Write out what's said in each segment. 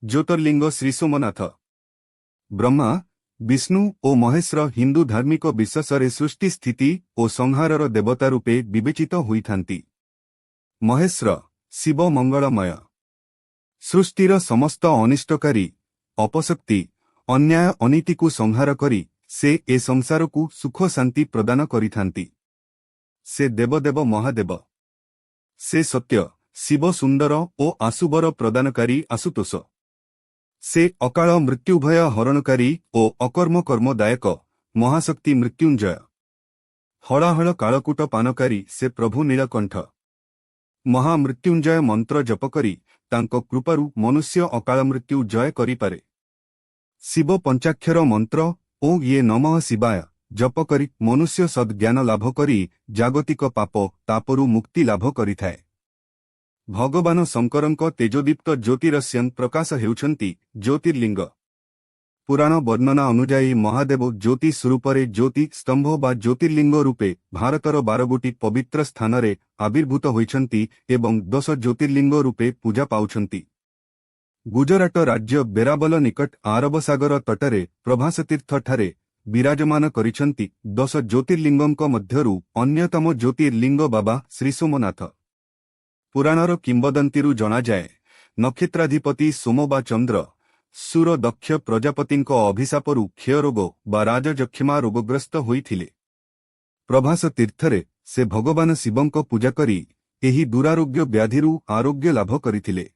ज्योतिर्लिंग श्री सोमनाथ। ब्रह्मा विष्णु और महेश्वर हिंदू धार्मिक विश्वास सृष्टि स्थिति और संहारर देवता रूपे विवेचित होइथांती। महेश्वर शिव मंगलमय, सृष्टिर समस्त अनिष्टकारी अपशक्ति अन्याय अनीति को संहार करी से ए संसार को सुख शांति प्रदान करिथांती। से देवदेव महादेव, से सत्य शिव सुंदर और आशुबर प्रदानकारी आशुतोष, से अकाल मृत्युभय हरणकारी और अकर्म कर्मदायक महाशक्ति मृत्युंजय, हलाहल कालकूट पानकारी से प्रभु नीलकंठ। महामृत्युंजय मंत्र जप करी तांको कृपारु मनुष्य अकाल मृत्यु जय करिपारे। शिव पंचाक्षर मंत्र ओ ये नमः शिवाय जप करी मनुष्य सद्ज्ञान लाभ करी जागतिक पाप तापरु मुक्ति लाभ करिथाए। भगवान शंकरंक तेजोदीप्त ज्योतिरस्यं प्रकाश हेउछन्ति ज्योतिर्लिंग। पुराण वर्णना अनुजाई महादेव ज्योति स्वरूपरे ज्योति स्तंभ बा ज्योतिर्लिंग रूपे भारतर 12 पवित्र स्थान रे आविर्भूत होइछन्ति एवं 10 ज्योतिर्लिंग रूपे पूजा पाउछन्ति। गुजरात राज्य बेराबल निकट आरब सागर तटरे प्रभासतीर्थ ठारे विराजमान करिछन्ति 10 ज्योतिर्लिंगंक मध्यरु अन्यतम ज्योतिर्लिंग बाबा श्री सोमनाथ। पुराणर किंबदंतीरु जणा जाए नक्षत्राधिपति सोम बा चंद्र सुर दक्ष प्रजापतिंक अभिशापरु क्षयरोग बा राजजक्षमा रोगग्रस्त होइथिले। प्रभास तीर्थरे से भगवान शिवंक पूजा करी एही दुरारोग्य व्याधिरु आरोग्य लाभ करिथिले।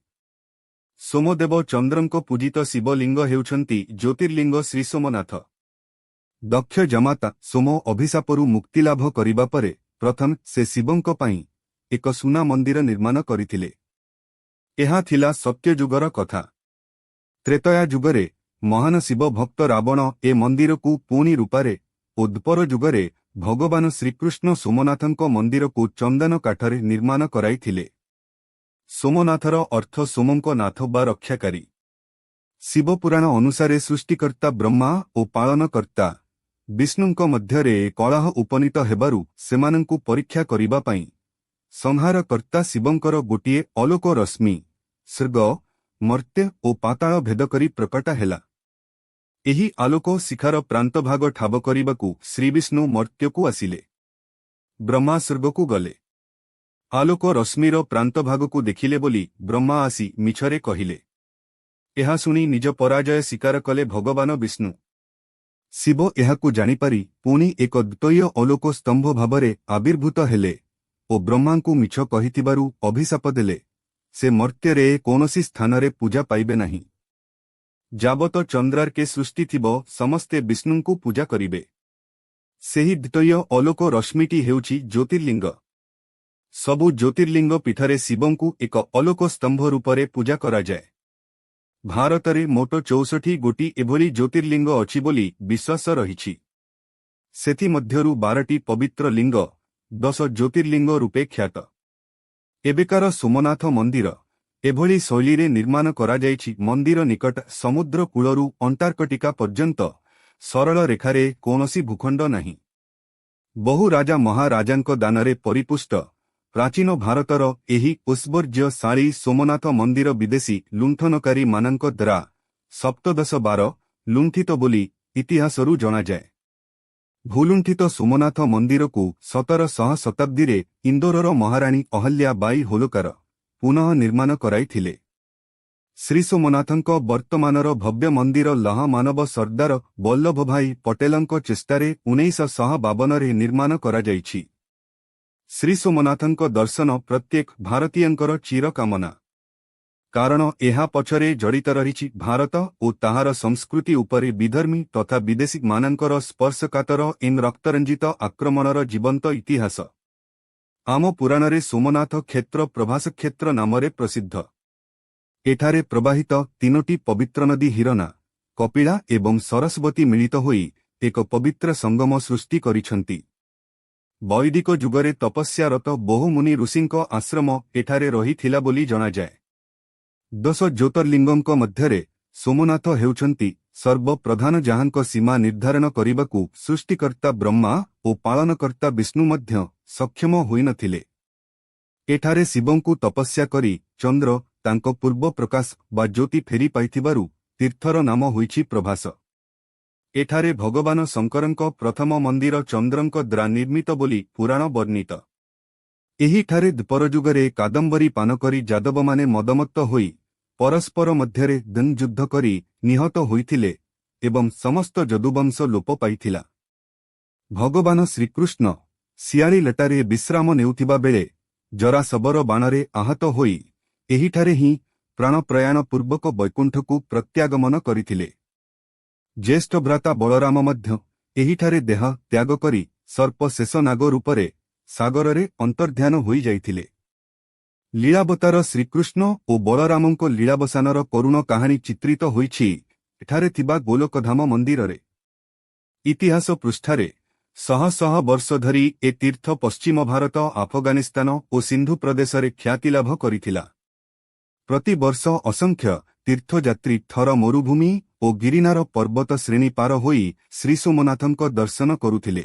सोमदेव चंद्रंक पूजित शिवलिंग हेउछन्ति ज्योतिर्लिंग श्री सोमनाथ। दक्ष जमाता सोम अभिशापरु मुक्ति लाभ करिबा परे प्रथम से शिवंक पाई एक सुना मंदिर निर्माण करिथिले। एहा थिला सत्ययुगर कथा। त्रेतया जुगरे महान शिव भक्त रावण ए मंदिर को पुणी रूपारे और द्वापर जुगरे भगवान श्रीकृष्ण सोमनाथंक मंदिर को चंदन काठरे निर्माण कराइथिले। सोमनाथर अर्थ सोमंक नाथ बा रक्षाकारी। शिवपुराण अनुसारे सृष्टिकर्ता ब्रह्मा और पालनकर्ता विष्णुंक मध्यरे कलह उपनीत हेबारु सेमानंकु परीक्षा करिबा पई संहारकर्ता शिवंकर गोटिए अलोक रश्मि स्वर्ग मर्त्य और पाताल भेद करी प्रकट हेला। एही आलोक शिखार प्रांतभाग ठाब करिबाकु श्रीविष्णु मर्त्यकु आसिले। ब्रह्मा स्वर्गकु गले। आलोक रश्मिर प्रांतभागकु देखिले बोली ब्रह्मा आसी मिछरे कहिले। एहा सुनी निज पराजय स्वीकार कले भगवान विष्णु। शिव एहाकु जानिपारी पुणी एक द्वितीय अलोक स्तंभ भावरे आविर्भूत हेले और ब्रह्मांकु मिछ कहिथिबारु अभिशाप देले से मर्त्यरे कोनोसी स्थानरे पूजा पाइबे नहीं। जाबत चंद्रार के सृष्टि थिबो समस्ते विष्णुंकु पूजा करिबे। सेही द्वितीय अलोक रश्मिटी हेउछि ज्योतिर्लिंग। सबु ज्योतिर्लिंग पीठरे शिवंकु एक अलोक स्तंभ रूपरे पूजा करा जाए। भारतरे मोट 64 गोटी एभली ज्योतिर्लिंग अछि बोली विश्वास रहिछि। सेथि मध्यरु 12टी पवित्र लिंग 10 ज्योतिर्लिंग रूपे ख्यात। एबेकार सोमनाथ मंदिर एभली शैलीरे निर्माण करा जाइछि। मंदिर निकट समुद्र कूलरु अंटार्कटिका पर्यंत सरल रेखारे कोनोसी भूखंड नहीं। बहु राजा महाराजांक दानरे परिपुष्ट प्राचीन भारतर एही ऐश्वर्यशाली सोमनाथ मंदिर विदेशी लुंठनकारी मानक द्वारा सप्तदश बार लुंठित बोली इतिहासरु जणा जाए। भूलुंठित सोमनाथ मंदिर को 1700 शताब्दी इंदोरर महाराणी अहल्या बाई होलकर पुनः निर्माण कराइथिले। श्री सोमनाथंक वर्तमानर भव्य मंदिर लहा मानव सरदार वल्लभ भाई पटेलंक चेष्टारे 1952 रे निर्माण करा जाइछि। श्री सोमनाथंक दर्शन प्रत्येक भारतीयंकर चिर कामना। कारण एहा पछरे जड़ित रहिछि भारत और ताहार संस्कृति उपरे विधर्मी तथा विदेशी मानंकर स्पर्शकातर इन रक्तरंजित आक्रमणर जीवंत इतिहास। आम पुराणरे सोमनाथ क्षेत्र प्रभास क्षेत्र नामरे प्रसिद्ध। एठारे प्रवाहित 3टी पवित्र नदी हिरणा कपिला एवं सरस्वती मिलित होई एक पवित्र संगम सृष्टि करिछन्ति। वैदिक जुगरे तपस्यारत बहु मुनि ऋषिंक आश्रम एठारे रहिथिला बोली जणा जाए। 10 ज्योतिर्लिंगंक मध्यरे सोमनाथ हेउछन्ति सर्वप्रधान जहांक सीमा निर्धारण करिबाकु सृष्टिकर्ता ब्रह्मा और पालनकर्ता विष्णु मध्य सक्षम होई नथिले। एठारे शिवंकु तपस्या करी चंद्र ତାଙ୍କ ପୂର୍ବ ପ୍ରକାଶ ବା ଜ୍ୟୋତି ଫେରି ପାଇଥିବାରୁ ତୀର୍ଥର ନାମ ହୋଇଛି ପ୍ରଭାସ। ଏଠାରେ ଭଗବାନ ଶଙ୍କରଙ୍କ ପ୍ରଥମ ମନ୍ଦିର ଚନ୍ଦ୍ରଙ୍କ ଦ୍ୱାରା ନିର୍ମିତ ବୋଲି ପୁରାଣ ବର୍ଣ୍ଣିତ। ଏହିଠାରେ ଦ୍ୱାପରଯୁଗରେ କାଦମ୍ବରୀ ପାନ କରି ଯାଦବମାନେ ମଦମତ୍ତ ହୋଇ ପରସ୍ପର ମଧ୍ୟରେ ଯୁଦ୍ଧ କରି ନିହତ ହୋଇଥିଲେ ଏବଂ ସମସ୍ତ ଯଦୁବଂଶ ଲୋପ ପାଇଥିଲା। ଭଗବାନ ଶ୍ରୀକୃଷ୍ଣ ଶିଆଳି ଲେଟାରେ ବିଶ୍ରାମ ନେଉଥିବା ବେଳେ ଜରାସବର ବାଣରେ ଆହତ ହୋଇ ଏହିଠାରେ ହିଁ ପ୍ରାଣପ୍ରୟାଣ ପୂର୍ବକ ବୈକୁଣ୍ଠକୁ ପ୍ରତ୍ୟାଗମନ କରିଥିଲେ। ଜ୍ୟେଷ୍ଠ ଭ୍ରାତା ବଳରାମ ମଧ୍ୟ ଏହିଠାରେ ଦେହ ତ୍ୟାଗ କରି ସର୍ପ ଶେଷ ନାଗ ରୂପରେ ସାଗରରେ ଅନ୍ତର୍ଧ୍ୟାନ ହୋଇଯାଇଥିଲେ। ଲୀଳାବତାର ଶ୍ରୀକୃଷ୍ଣ ଓ ବଳରାମଙ୍କ ଲୀଳାବସାନର କରୁଣ କାହାଣୀ ଚିତ୍ରିତ ହୋଇଛି ଏଠାରେ ଥିବା ଗୋଲକଧାମ ମନ୍ଦିରରେ। ଇତିହାସ ପୃଷ୍ଠାରେ ଶହ ଶହ ବର୍ଷ ଧରି ଏ ତୀର୍ଥ ପଶ୍ଚିମ ଭାରତ, ଆଫଗାନିସ୍ତାନ ଓ ସିନ୍ଧୁ ପ୍ରଦେଶରେ ଖ୍ୟାତିଲାଭ କରିଥିଲା। ପ୍ରତିବର୍ଷ ଅସଂଖ୍ୟ ତୀର୍ଥଯାତ୍ରୀ ଥର ମରୁଭୂମି ଓ ଗିରିନାର ପର୍ବତ ଶ୍ରେଣୀ ପାର ହୋଇ ଶ୍ରୀ ସୋମନାଥଙ୍କ ଦର୍ଶନ କରୁଥିଲେ।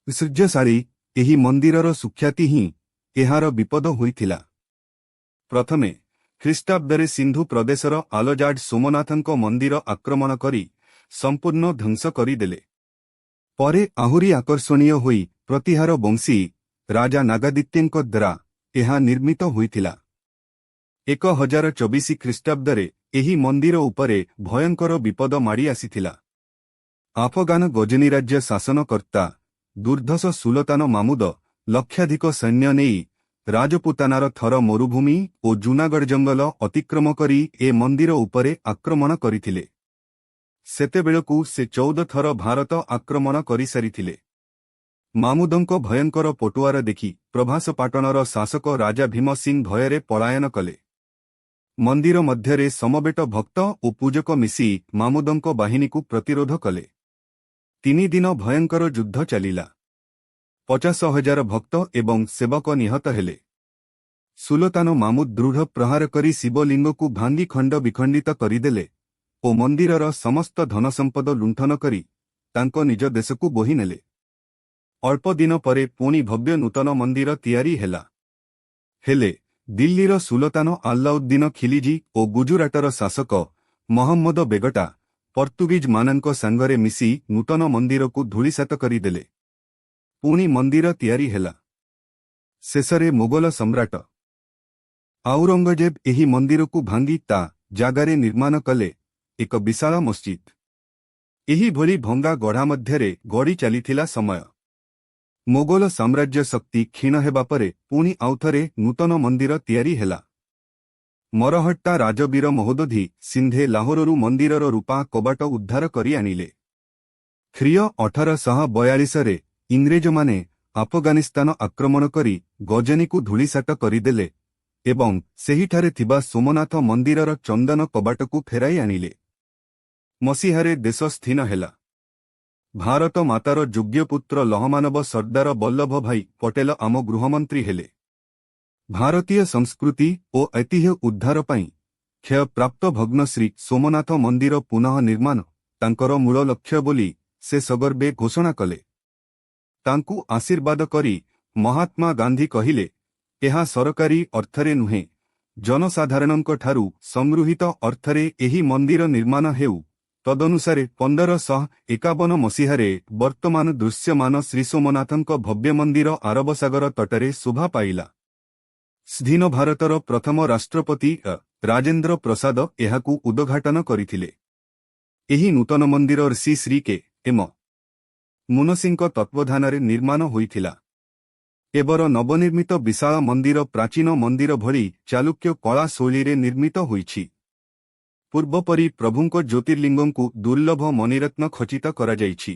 ଐଶ୍ୱର୍ଯ୍ୟଶାଳୀ ଏହି ମନ୍ଦିରର ସୁଖ୍ୟାତି ହିଁ ଏହାର ବିପଦ ହୋଇଥିଲା। ପ୍ରଥମେ ଖ୍ରୀଷ୍ଟାବ୍ଦରେ ସିନ୍ଧୁ ପ୍ରଦେଶର ଆଲଜାଡ୍ ସୋମନାଥଙ୍କ ମନ୍ଦିର ଆକ୍ରମଣ କରି ସମ୍ପୂର୍ଣ୍ଣ ଧ୍ୱଂସ କରିଦେଲେ। ପରେ ଆହୁରି ଆକର୍ଷଣୀୟ ହୋଇ ପ୍ରତିହାର ବଂଶୀ ରାଜା ନାଗାଦିତ୍ୟଙ୍କ ଦ୍ୱାରା ଏହା ନିର୍ମିତ ହୋଇଥିଲା। 1024 ଖ୍ରୀଷ୍ଟାବ୍ଦରେ ଏହି ମନ୍ଦିର ଉପରେ ଭୟଙ୍କର ବିପଦ ମାଡ଼ି ଆସିଥିଲା। ଆଫଗାନ ଗଜନୀ ରାଜ୍ୟ ଶାସନକର୍ତ୍ତା ଦୁର୍ଦ୍ଧର୍ଷ ସୁଲତାନ ମାମୁଦ ଲକ୍ଷାଧିକ ସୈନ୍ୟ ନେଇ ରାଜପୁତାନାର ଥର ମରୁଭୂମି ଓ ଜୁନାଗଡ଼ ଜଙ୍ଗଲ ଅତିକ୍ରମ କରି ଏ ମନ୍ଦିର ଉପରେ ଆକ୍ରମଣ କରିଥିଲେ। ସେତେବେଳକୁ ସେ 14 ଥର ଭାରତ ଆକ୍ରମଣ କରିସାରିଥିଲେ। ମାମୁଦଙ୍କ ଭୟଙ୍କର ପଟୁଆର ଦେଖି ପ୍ରଭାସପାଟଣର ଶାସକ ରାଜା ଭୀମ ସିଂ ଭୟରେ ପଳାୟନ କଲେ। ମନ୍ଦିର ମଧ୍ୟରେ ସମବେତ ଭକ୍ତ ଓ ପୂଜକ ମିଶି ମାମୁଦଙ୍କ ବାହିନୀକୁ ପ୍ରତିରୋଧ କଲେ। 3 ଦିନ ଭୟଙ୍କର ଯୁଦ୍ଧ ଚାଲିଲା। 50,000 ଭକ୍ତ ଏବଂ ସେବକ ନିହତ ହେଲେ। ସୁଲତାନ ମାମୁଦ ଦୃଢ଼ ପ୍ରହାର କରି ଶିବଲିଙ୍ଗକୁ ଭାଙ୍ଗି ଖଣ୍ଡ ବିଖଣ୍ଡିତ କରିଦେଲେ ଓ ମନ୍ଦିରର ସମସ୍ତ ଧନସମ୍ପଦ ଲୁଣ୍ଠନ କରି ତାଙ୍କ ନିଜ ଦେଶକୁ ବୋହିନେଲେ। ଅଳ୍ପ ଦିନ ପରେ ପୁଣି ଭବ୍ୟ ନୂତନ ମନ୍ଦିର ତିଆରି ହେଲା। ହେଲେ ଦିଲ୍ଲୀର ସୁଲତାନ ଆଲ୍ଲାଉଦ୍ଦିନ ଖିଲିଜି ଓ ଗୁଜୁରାଟର ଶାସକ ମହମ୍ମଦ ବେଗଟା ପର୍ତ୍ତୁଗୀଜମାନଙ୍କ ସାଙ୍ଗରେ ମିଶି ନୂତନ ମନ୍ଦିରକୁ ଧୂଳିସାତ କରିଦେଲେ। ପୁଣି ମନ୍ଦିର ତିଆରି ହେଲା। ଶେଷରେ ମୋଗଲ ସମ୍ରାଟ ଆଉରଙ୍ଗଜେବ ଏହି ମନ୍ଦିରକୁ ଭାଙ୍ଗି ତା ଜାଗାରେ ନିର୍ମାଣ କଲେ ଏକ ବିଶାଳ ମସଜିଦ୍। ଏହିଭଳି ଭଙ୍ଗା ଗଢ଼ା ମଧ୍ୟରେ ଗଡ଼ି ଚାଲିଥିଲା ସମୟ। ମୋଗଲ ସାମ୍ରାଜ୍ୟ ଶକ୍ତି କ୍ଷୀଣ ହେବା ପରେ ପୁଣି ଆଉଥରେ ନୂତନ ମନ୍ଦିର ତିଆରି ହେଲା। ମରହଟ୍ଟା ରାଜବୀର ମହୋଦଧି ସିନ୍ଧେ ଲାହୋରରୁ ମନ୍ଦିରର ରୂପା କବାଟ ଉଦ୍ଧାର କରି ଆଣିଲେ। ଖ୍ରୀୟ 1842ରେ ଇଂରେଜମାନେ ଆଫଗାନିସ୍ତାନ ଆକ୍ରମଣ କରି ଗଜନୀକୁ ଧୂଳିସାତ କରିଦେଲେ ଏବଂ ସେହିଠାରେ ଥିବା ସୋମନାଥ ମନ୍ଦିରର ଚନ୍ଦନ କବାଟକୁ ଫେରାଇ ଆଣିଲେ। ମସିହାରେ ଦେଶ ସ୍ଥିନ ହେଲା। ଭାରତ ମାତାର ଯୋଗ୍ୟ ପୁତ୍ର ଲୌହମାନବ ସର୍ଦ୍ଦାର ବଲ୍ଲଭ ଭାଇ ପଟେଲ ଆମ ଗୃହମନ୍ତ୍ରୀ ହେଲେ। ଭାରତୀୟ ସଂସ୍କୃତି ଓ ଐତିହ୍ୟ ଉଦ୍ଧାର ପାଇଁ କ୍ଷୟପ୍ରାପ୍ତ ଭଗ୍ନଶ୍ରୀ ସୋମନାଥ ମନ୍ଦିର ପୁନଃ ନିର୍ମାଣ ତାଙ୍କର ମୂଳ ଲକ୍ଷ୍ୟ ବୋଲି ସେ ସଗର୍ବେ ଘୋଷଣା କଲେ। ତାଙ୍କୁ ଆଶୀର୍ବାଦ କରି ମହାତ୍ମା ଗାନ୍ଧୀ କହିଲେ, ଏହା ସରକାରୀ ଅର୍ଥରେ ନୁହେଁ, ଜନସାଧାରଣଙ୍କଠାରୁ ସଂଗୃହୀତ ଅର୍ଥରେ ଏହି ମନ୍ଦିର ନିର୍ମାଣ ହେଉ। ତଦନୁସାରେ 1551 ମସିହାରେ ବର୍ତ୍ତମାନ ଦୃଶ୍ୟମାନ ଶ୍ରୀ ସୋମନାଥଙ୍କ ଭବ୍ୟ ମନ୍ଦିର ଆରବ ସାଗର ତଟରେ ଶୋଭା ପାଇଲା। ସ୍ୱାଧୀନ ଭାରତର ପ୍ରଥମ ରାଷ୍ଟ୍ରପତି ରାଜେନ୍ଦ୍ର ପ୍ରସାଦ ଏହାକୁ ଉଦ୍ଘାଟନ କରିଥିଲେ। ଏହି ନୂତନ ମନ୍ଦିର ଶ୍ରୀ କେ.ଏମ. ମୁନସିଙ୍କ ତତ୍ତ୍ୱାବଧାନରେ ନିର୍ମାଣ ହୋଇଥିଲା। ଏବର ନବନିର୍ମିତ ବିଶାଳ ମନ୍ଦିର ପ୍ରାଚୀନ ମନ୍ଦିର ଭଳି ଚାଲୁକ୍ୟ କଳା ଶୈଳୀରେ ନିର୍ମିତ ହୋଇଛି। ପୂର୍ବପରି ପ୍ରଭୁଙ୍କ ଜ୍ୟୋତିର୍ଲିଙ୍ଗଙ୍କୁ ଦୁର୍ଲଭ ମଣିରତ୍ନ ଖଚିତ କରାଯାଇଛି।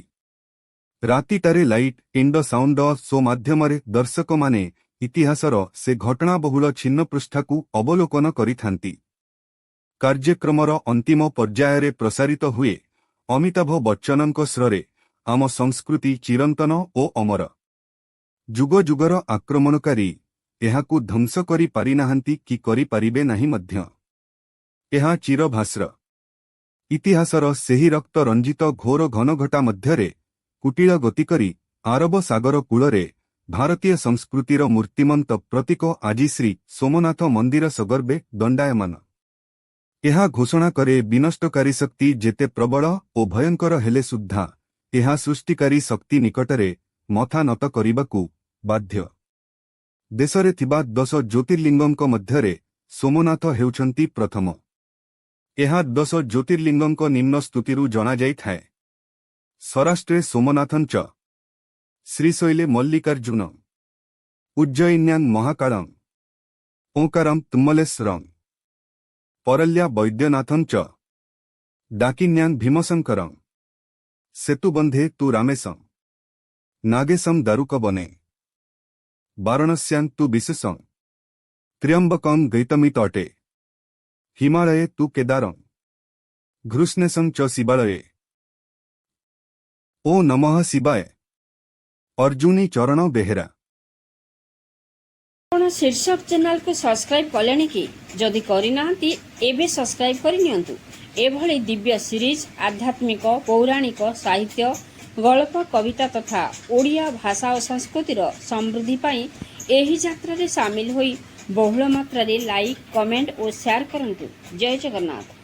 ରାତିଟାରେ ଲାଇଟ୍ ଏଣ୍ଡ ସାଉଣ୍ଡ ଶୋ ମାଧ୍ୟମରେ ଦର୍ଶକମାନେ ଇତିହାସର ସେ ଘଟଣାବହୁଳ ଛିନ୍ନପୃଷ୍ଠାକୁ ଅବଲୋକନ କରିଥାନ୍ତି। କାର୍ଯ୍ୟକ୍ରମର ଅନ୍ତିମ ପର୍ଯ୍ୟାୟରେ ପ୍ରସାରିତ ହୁଏ ଅମିତାଭ ବଚ୍ଚନଙ୍କ ସ୍ୱରରେ ଆମ ସଂସ୍କୃତି ଚିରନ୍ତନ ଓ ଅମର। ଯୁଗ ଯୁଗର ଆକ୍ରମଣକାରୀ ଏହାକୁ ଧ୍ୱଂସ କରି ପାରିନାହାନ୍ତି କି କରିପାରିବେ ନାହିଁ ମଧ୍ୟ। ଏହା ଚିରଭାସ୍ର। ଇତିହାସର ସେହି ରକ୍ତ ରଞ୍ଜିତ ଘୋର ଘନଘଟା ମଧ୍ୟରେ କୁଟିଳ ଗତି କରି ଆରବ ସାଗର କୂଳରେ भारतीय संस्कृतिर मूर्तिमंत प्रतीक आज श्री सोमनाथ मंदिर सगर्भे दंडायमान। यह घोषणा करे विनष्टकारी शक्ति जेते प्रबल और भयंकर हेले सुद्धा यह सृष्टिकारी शक्ति निकटरे मथा नत करिबाकू बाध्य। देशरे थिबा 10 ज्योतिर्लिंगंक मध्यरे सोमनाथ हेउछंती प्रथम। यह 10 ज्योतिर्लिंगंक निम्न स्तुतिरु जना जाइथाए। सौराष्ट्रे सोमनाथं च, श्रीशैले मल्लिकार्जुन, उज्जयिन्यां महाकालं, ओंकारं तुम्मलेश्वरं, परल्या वैद्यनाथं च, डाकिन्यां भीमशंकरं, सेतुबंधे तु रामेशं, नागेशं दारुकवने, वाराणस्यां तु विशेषं, त्र्यंबकं गैतमितटे, हिमालये तु केदारं, घृष्णेशं च शिवालये। ओ नमः शिवाय। अर्जुनी चरण बेहेरा। आपण शीर्षक चैनल को सब्सक्राइब कलेनी कि जदि करिनांती एबे सब्सक्राइब करिनियंतु। एभली दिव्य सीरीज आध्यात्मिक पौराणिक साहित्य गल्प कविता तथा ओडिया भाषा और संस्कृतिर समृद्धि पाई एही यात्रा रे शामिल होई बहुल मात्रा रे लाइक कमेंट और शेयर करंतु। जय जगन्नाथ।